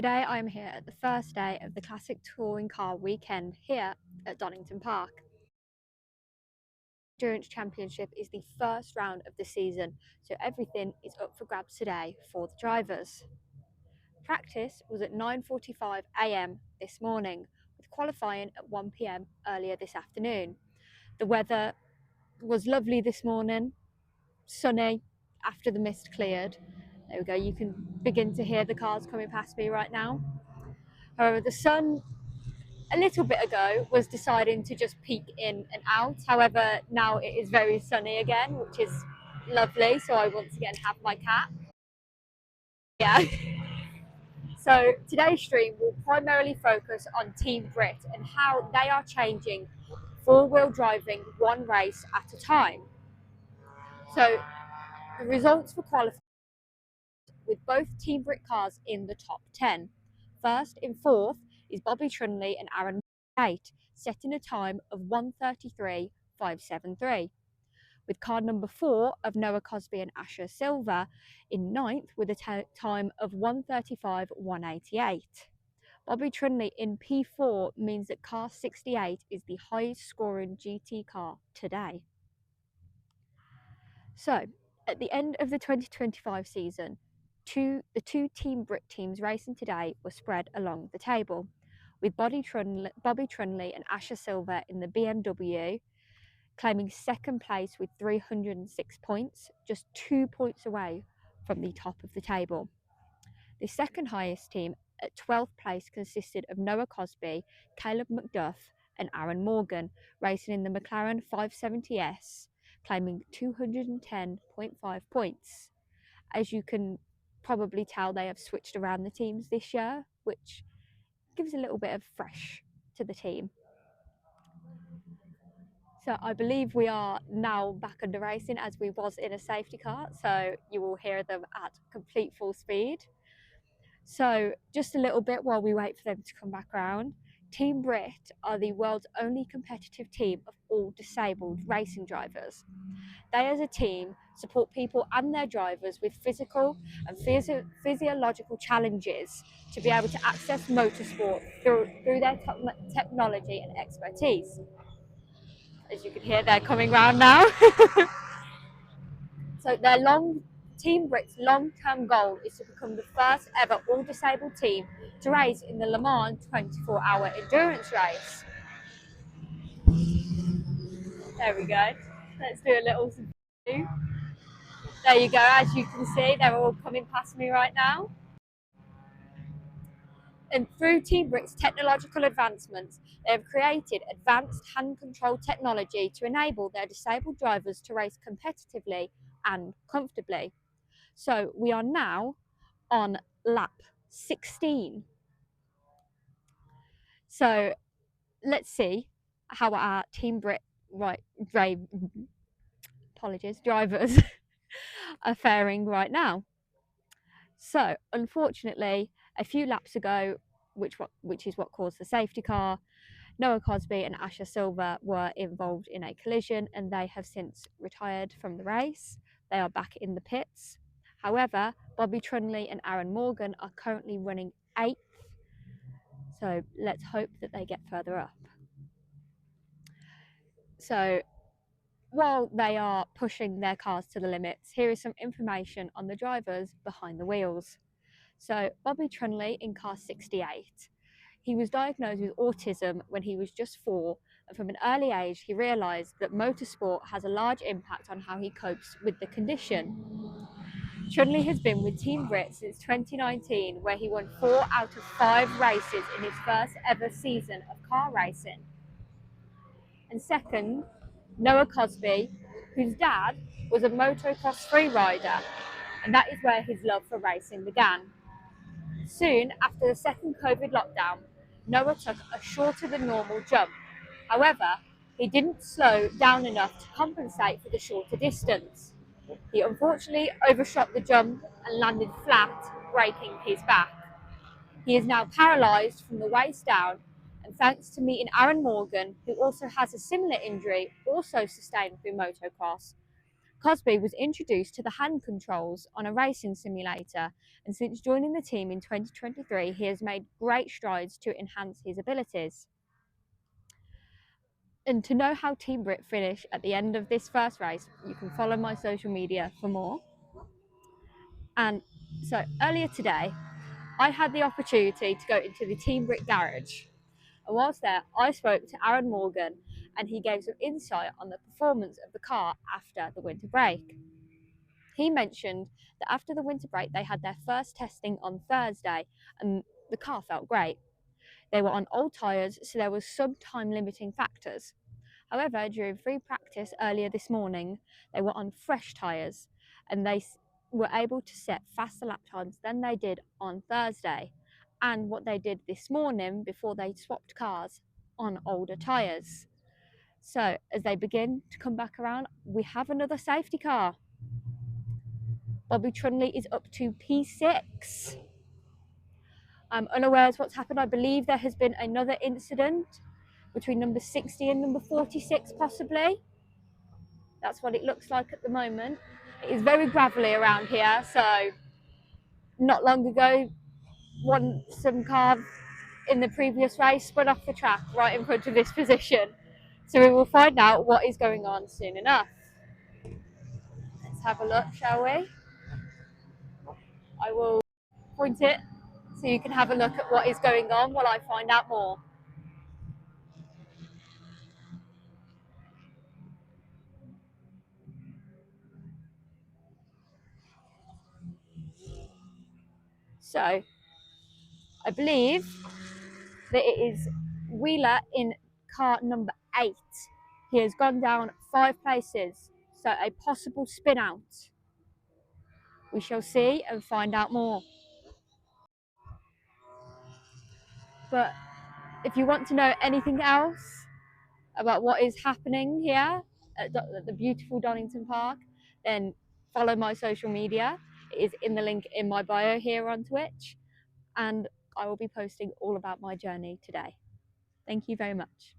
Today I am here at the first day of the Classic Touring Car Weekend here at Donington Park. The Endurance Championship is the first round of the season, so everything is up for grabs today for the drivers. Practice was at 9:45 AM this morning, with qualifying at 1 PM earlier this afternoon. The weather was lovely this morning, sunny after the mist cleared. There we go, you can begin to hear the cars coming past me right now. However, the sun a little bit ago was deciding to just peek in and out. However, now it is very sunny again, which is lovely. So I once again have my cap. Yeah. So today's stream will primarily focus on Team Brit and how they are changing four-wheel driving one race at a time. So the results for qualifying with both Team Brit cars in the top 10. First in fourth is Bobby Trunley and Aaron 8, setting a time of 1:33.573. With car number 4 of Noah Cosby and Asher Silva in ninth with a time of 1:35.188. Bobby Trunley in P4 means that car 68 is the highest scoring GT car today. So, at the end of the 2025 season, the two Team Brit teams racing today were spread along the table, with Bobby Trunley and Asher Silva in the BMW claiming second place with 306 points, just 2 points away from the top of the table. The second highest team at 12th place consisted of Noah Cosby, Caleb McDuff and Aaron Morgan, racing in the McLaren 570S, claiming 210.5 points. As you can probably tell, they have switched around the teams this year, which gives a little bit of fresh to the team. So I believe we are now back under racing as we was in a safety car, so you will hear them at complete full speed. So just a little bit while we wait for them to come back around. Team Brit are the world's only competitive team of all disabled racing drivers. They as a team support people and their drivers with physical and physiological challenges to be able to access motorsport through their technology and expertise. As you can hear, they're coming round now. So Team Brit's long-term goal is to become the first ever all-disabled team to race in the Le Mans 24-hour endurance race. There we go. Let's do a little view. There you go. As you can see, they're all coming past me right now. And through Team Brit's technological advancements, they have created advanced hand control technology to enable their disabled drivers to race competitively and comfortably. So we are now on lap 16. So let's see how our Team Brit drivers are faring right now. So unfortunately, a few laps ago, which is what caused the safety car, Noah Cosby and Asher Silva were involved in a collision and they have since retired from the race. They are back in the pits. However, Bobby Trunley and Aaron Morgan are currently running 8th. So let's hope that they get further up. So while they are pushing their cars to the limits, here is some information on the drivers behind the wheels. So Bobby Trunley in car 68. He was diagnosed with autism when he was just 4, and from an early age he realised that motorsport has a large impact on how he copes with the condition. Trunley has been with Team Brit since 2019, where he won 4 out of 5 races in his first ever season of car racing. And second, Noah Cosby, whose dad was a motocross freerider, and that is where his love for racing began. Soon after the second COVID lockdown, Noah took a shorter than normal jump. However, he didn't slow down enough to compensate for the shorter distance. He unfortunately overshot the jump and landed flat, breaking his back. He is now paralysed from the waist down, and thanks to meeting Aaron Morgan, who also has a similar injury, also sustained through motocross, Cosby was introduced to the hand controls on a racing simulator, and since joining the team in 2023, he has made great strides to enhance his abilities. And to know how Team Brit finish at the end of this first race, you can follow my social media for more. And so earlier today, I had the opportunity to go into the Team Brit garage. And whilst there, I spoke to Aaron Morgan, and he gave some insight on the performance of the car after the winter break. He mentioned that after the winter break, they had their first testing on Thursday, and the car felt great. They were on old tyres, so there was some time limiting factors. However, during free practice earlier this morning, they were on fresh tyres, and they were able to set faster lap times than they did on Thursday, and what they did this morning before they swapped cars on older tyres. So as they begin to come back around, we have another safety car. Bobby Trunley is up to P6. I'm unaware of what's happened. I believe there has been another incident between number 60 and number 46 possibly. That's what it looks like at the moment. It is very gravelly around here, so not long ago, some car in the previous race spun off the track right in front of this position. So we will find out what is going on soon enough. Let's have a look, shall we? I will point it so you can have a look at what is going on while I find out more. So I believe that it is Wheeler in car number 8. He has gone down 5 places, so a possible spin out. We shall see and find out more. But if you want to know anything else about what is happening here at the beautiful Donington Park, then follow my social media. It is in the link in my bio here on Twitch, and I will be posting all about my journey today. Thank you very much.